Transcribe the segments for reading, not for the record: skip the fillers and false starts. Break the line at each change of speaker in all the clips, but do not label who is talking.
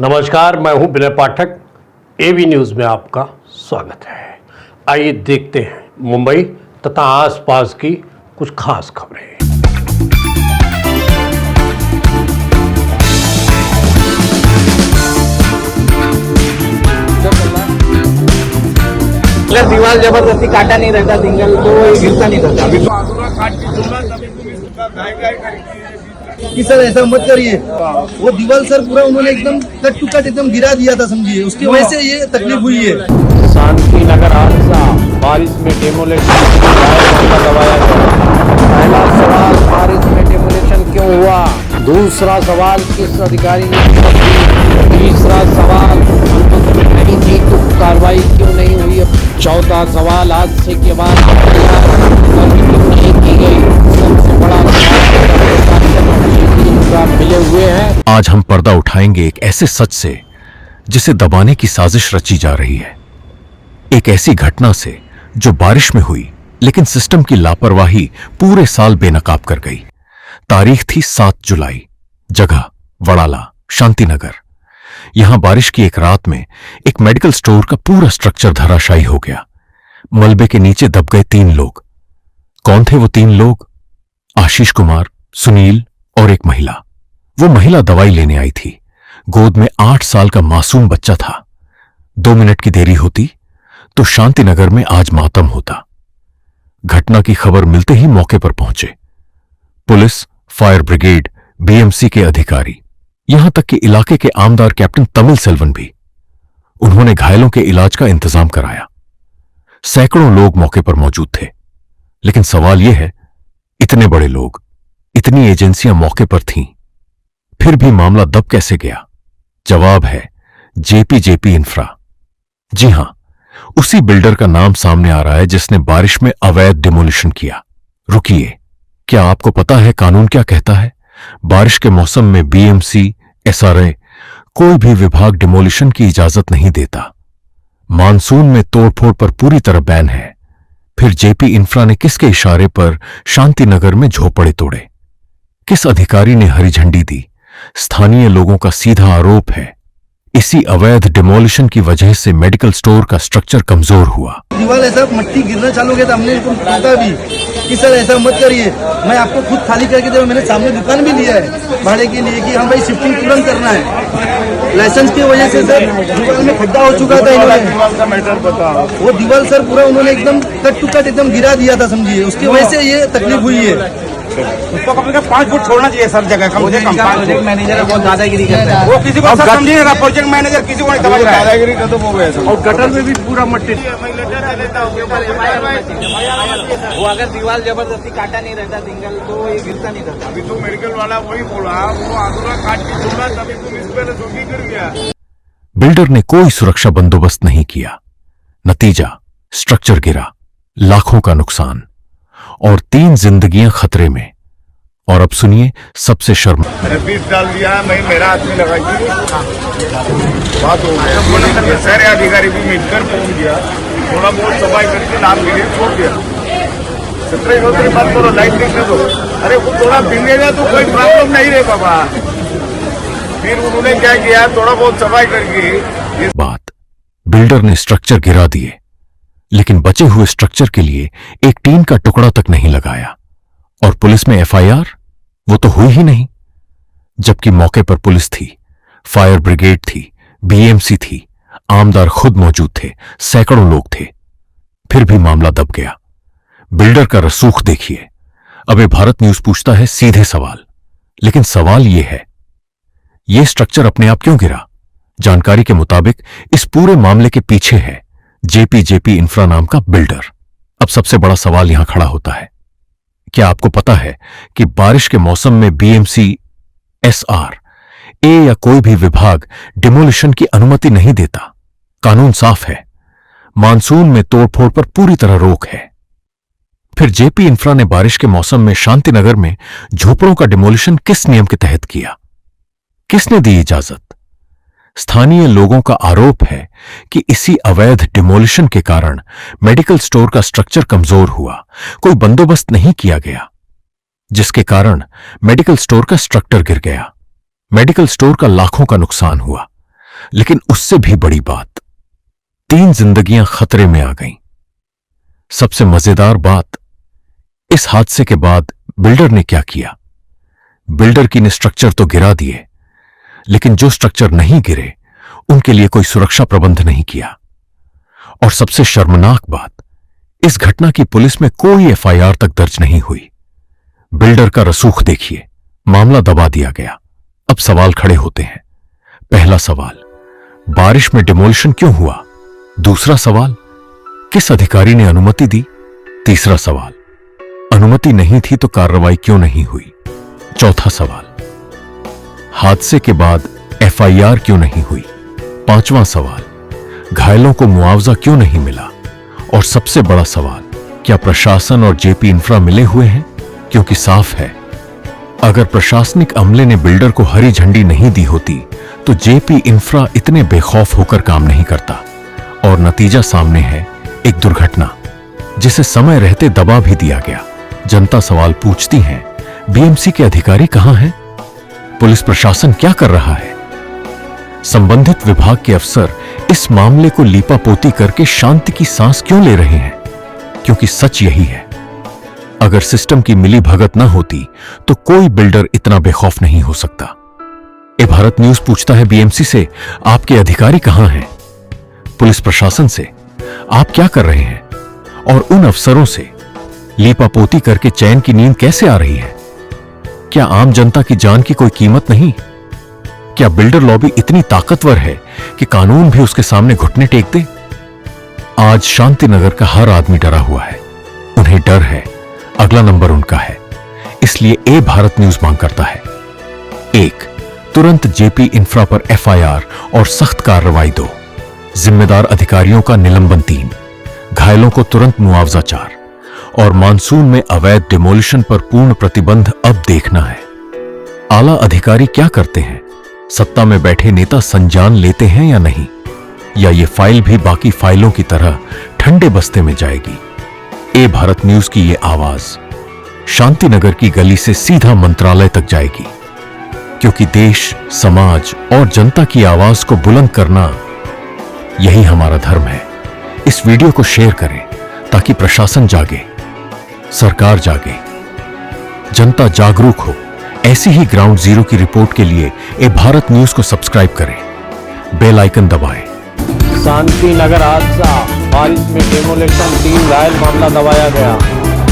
नमस्कार, मैं हूं विनय पाठक। एबी न्यूज़ में आपका स्वागत है। आइए देखते हैं मुंबई तथा आसपास की कुछ खास खबरें।
अगर दीवार जबरदस्ती काटा नहीं रहता सिंगल तो ये गिरता नहीं रहता। अभी
कि सर ऐसा मत करिए, वो दीवार सर पूरा उन्होंने एकदम कट टू कट एकदम गिरा दिया था, समझिए उसकी वजह से ये तकलीफ हुई है।
शांति नगर हादसा, बारिश में डेमोलेशन दबाया गया। पहला सवाल, बारिश में डेमोलेशन क्यों हुआ? दूसरा सवाल, किस अधिकारी ने? तीसरा सवाल, अनुमति नहीं थी तो कार्रवाई क्यों नहीं हुई? चौथा सवाल, हादसे के बाद नहीं की गई। सबसे बड़ा मिले हुए हैं।
आज हम पर्दा उठाएंगे एक ऐसे सच से जिसे दबाने की साजिश रची जा रही है। एक ऐसी घटना से जो बारिश में हुई लेकिन सिस्टम की लापरवाही पूरे साल बेनकाब कर गई। तारीख थी 7 जुलाई, जगह वड़ाला, शांतिनगर। यहां बारिश की एक रात में एक मेडिकल स्टोर का पूरा स्ट्रक्चर धराशायी हो गया। मलबे के नीचे दब गए 3 लोग। कौन थे वो 3 लोग? आशीष कुमार, सुनील और एक महिला। वो महिला दवाई लेने आई थी। गोद में 8 साल का मासूम बच्चा था। 2 मिनट की देरी होती तो शांतिनगर में आज मातम होता। घटना की खबर मिलते ही मौके पर पहुंचे पुलिस, फायर ब्रिगेड, बीएमसी के अधिकारी, यहां तक कि इलाके के आमदार कैप्टन तमिल सेल्वन भी। उन्होंने घायलों के इलाज का इंतजाम कराया। सैकड़ों लोग मौके पर मौजूद थे। लेकिन सवाल यह है, इतने बड़े लोग, इतनी एजेंसियां मौके पर थीं, फिर भी मामला दब कैसे गया? जवाब है जेपी इंफ्रा। जी हां, उसी बिल्डर का नाम सामने आ रहा है जिसने बारिश में अवैध डिमोलिशन किया। रुकिए, क्या आपको पता है कानून क्या कहता है? बारिश के मौसम में बीएमसी, एसआरए, कोई भी विभाग डिमोलिशन की इजाजत नहीं देता। मानसून में तोड़फोड़ पर पूरी तरह बैन है। फिर जेपी इंफ्रा ने किसके इशारे पर शांतिनगर में झोपड़े तोड़े? किस अधिकारी ने हरी झंडी दी? स्थानीय लोगों का सीधा आरोप है इसी अवैध डिमोलिशन की वजह से मेडिकल स्टोर का स्ट्रक्चर कमजोर हुआ।
दीवार ऐसा मट्टी गिरना चालू किया था, हमने इसको पूछा भी कि सर ऐसा मत करिए, मैं आपको खुद खाली करके दे। मैंने सामने दुकान भी लिया है भाड़े के लिए कि हाँ भाई शिफ्टिंग तुरंत करना है। लाइसेंस की वजह से सर दीवार में खड्डा हो चुका था। इन्होंने वो दीवार सर पूरा उन्होंने एकदम कट टू कट एकदम गिरा दिया था, समझिए उसकी वजह से ये तकलीफ हुई है।
उसको कम से कम 5 फुट छोड़ना चाहिए सब जगह। प्रोजेक्ट मैनेजर बहुत दादागिरी करता है। वो किसी को समझिएगा, प्रोजेक्ट मैनेजर किसी को नहीं समझ रहा है। दादागिरी खत्म हो गया। और गटर में भी पूरा मट्टी। वो अगर दीवार जबरदस्ती काटा नहीं रहता सिंगल तो ये गिरता नहीं रहता।
अभी तो मेडिकल वाला वही बोला, वो आधुरा काट के छोड़ा, तभी तुम इस पे धोखी गिर गया।
बिल्डर ने कोई सुरक्षा बंदोबस्त नहीं किया। नतीजा, स्ट्रक्चर गिरा, लाखों का नुकसान और 3 जिंदगियां खतरे में। और अब सुनिए सबसे शर्म।
बीस डाल दिया, मैं मेरा आदमी लगाई बात हो गया। सारे अधिकारी भी मिलकर पहुंच गया, थोड़ा बहुत सफाई करके नाम गिरे छोड़ दिया। 17 होते बात करो, लाइट देखने दो। अरे वो थोड़ा भिंगेगा तो कोई प्रॉब्लम नहीं रहे बाबा। फिर उन्होंने क्या किया, थोड़ा बहुत सफाई करके
बात, बिल्डर ने स्ट्रक्चर गिरा दिए लेकिन बचे हुए स्ट्रक्चर के लिए एक टीन का टुकड़ा तक नहीं लगाया। और पुलिस में एफआईआर वो तो हुई ही नहीं। जबकि मौके पर पुलिस थी, फायर ब्रिगेड थी, बीएमसी थी, आमदार खुद मौजूद थे, सैकड़ों लोग थे। फिर भी मामला दब गया। बिल्डर का रसूख देखिए। अबे भारत न्यूज पूछता है सीधे सवाल, लेकिन सवाल यह है, यह स्ट्रक्चर अपने आप क्यों गिरा? जानकारी के मुताबिक इस पूरे मामले के पीछे है जेपी इंफ्रा नाम का बिल्डर। अब सबसे बड़ा सवाल यहां खड़ा होता है, क्या आपको पता है कि बारिश के मौसम में बीएमसी, एसआर ए या कोई भी विभाग डिमोलिशन की अनुमति नहीं देता? कानून साफ है, मानसून में तोड़फोड़ पर पूरी तरह रोक है। फिर जेपी इंफ्रा ने बारिश के मौसम में शांतिनगर में झोपड़ों का डिमोलिशन किस नियम के तहत किया? किसने दी इजाजत? स्थानीय लोगों का आरोप है कि इसी अवैध डिमोलिशन के कारण मेडिकल स्टोर का स्ट्रक्चर कमजोर हुआ, कोई बंदोबस्त नहीं किया गया, जिसके कारण मेडिकल स्टोर का स्ट्रक्चर गिर गया। मेडिकल स्टोर का लाखों का नुकसान हुआ। लेकिन उससे भी बड़ी बात, 3 जिंदगियां खतरे में आ गईं। सबसे मजेदार बात, इस हादसे के बाद बिल्डर ने क्या किया। बिल्डर की ने स्ट्रक्चर तो गिरा दिए, लेकिन जो स्ट्रक्चर नहीं गिरे उनके लिए कोई सुरक्षा प्रबंध नहीं किया। और सबसे शर्मनाक बात, इस घटना की पुलिस में कोई एफआईआर तक दर्ज नहीं हुई। बिल्डर का रसूख देखिए, मामला दबा दिया गया। अब सवाल खड़े होते हैं। पहला सवाल, बारिश में डिमोलिशन क्यों हुआ? दूसरा सवाल, किस अधिकारी ने अनुमति दी? तीसरा सवाल, अनुमति नहीं थी तो कार्रवाई क्यों नहीं हुई? चौथा सवाल, हादसे के बाद एफआईआर क्यों नहीं हुई? पांचवां सवाल, घायलों को मुआवजा क्यों नहीं मिला? और सबसे बड़ा सवाल, क्या प्रशासन और जेपी इंफ्रा मिले हुए हैं? क्योंकि साफ है, अगर प्रशासनिक अमले ने बिल्डर को हरी झंडी नहीं दी होती तो जेपी इंफ्रा इतने बेखौफ होकर काम नहीं करता। और नतीजा सामने है, एक दुर्घटना जिसे समय रहते दबा भी दिया गया। जनता सवाल पूछती है, बीएमसी के अधिकारी कहां हैं? पुलिस प्रशासन क्या कर रहा है? संबंधित विभाग के अफसर इस मामले को लीपापोती करके शांति की सांस क्यों ले रहे हैं? क्योंकि सच यही है, अगर सिस्टम की मिली भगत ना होती तो कोई बिल्डर इतना बेखौफ नहीं हो सकता। ए भारत न्यूज पूछता है बीएमसी से, आपके अधिकारी कहां हैं? पुलिस प्रशासन से, आप क्या कर रहे हैं? और उन अफसरों से, लीपापोती करके चैन की नींद कैसे आ रही है? क्या आम जनता की जान की कोई कीमत नहीं? क्या बिल्डर लॉबी इतनी ताकतवर है कि कानून भी उसके सामने घुटने टेक दे? आज शांतिनगर का हर आदमी डरा हुआ है। उन्हें डर है, अगला नंबर उनका है। इसलिए ए भारत न्यूज मांग करता है, 1, तुरंत जेपी इंफ्रा पर एफआईआर और सख्त कार्रवाई 2, जिम्मेदार अधिकारियों का निलंबन 3, घायलों को तुरंत मुआवजा 4 और मानसून में अवैध डिमोलिशन पर पूर्ण प्रतिबंध अब देखना है। आला अधिकारी क्या करते हैं? सत्ता में बैठे नेता संज्ञान लेते हैं या नहीं? या ये फाइल भी बाकी फाइलों की तरह ठंडे बस्ते में जाएगी? ए भारत न्यूज की ये आवाज शांतिनगर की गली से सीधा मंत्रालय तक जाएगी, क्योंकि देश, समाज और जनता की आवाज को बुलंद करना यही हमारा धर्म है। इस वीडियो को शेयर करें ताकि प्रशासन जागे, सरकार जागे, जनता जागरूक हो। ऐसी ही ग्राउंड जीरो की रिपोर्ट के लिए ए भारत न्यूज को सब्सक्राइब करें, बेल आइकन दबाएं।
शांति नगर हादसा, बारिश में डेमोलेशन, 3 घायल, मामला दबाया गया।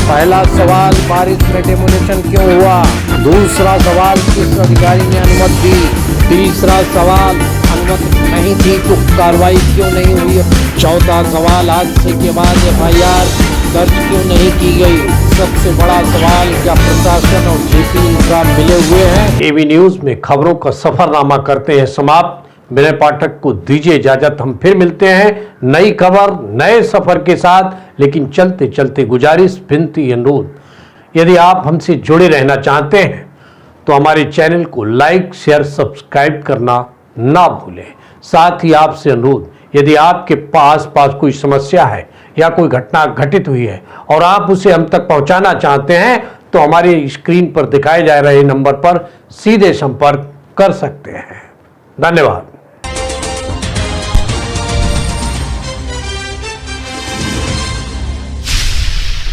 पहला सवाल, बारिश में डेमोलेशन क्यों हुआ? दूसरा सवाल, किस अधिकारी ने अनुमति दी? तीसरा सवाल, अनुमति नहीं थी तो कार्रवाई क्यों नहीं हुई? चौथा सवाल, हादसे के बाद एफआईआर दर्ज क्यों नहीं की गई? सबसे बड़ा सवाल, क्या प्रशासन और जेपी इंफ्रा मिले हुए हैं?
एबी न्यूज में खबरों का सफरनामा करते हैं समाप्त। मेरे पाठक को दीजिए इजाजत, हम फिर मिलते हैं नई खबर, नए सफर के साथ। लेकिन चलते चलते गुजारिश, विनती, अनुरोध, यदि आप हमसे जुड़े रहना चाहते हैं तो हमारे चैनल को लाइक, शेयर, सब्सक्राइब करना ना भूलें। साथ ही आपसे अनुरोध, यदि आपके पास कोई समस्या है या कोई घटना घटित हुई है और आप उसे हम तक पहुंचाना चाहते हैं तो हमारे स्क्रीन पर दिखाए जा रहे नंबर पर सीधे संपर्क कर सकते हैं। धन्यवाद।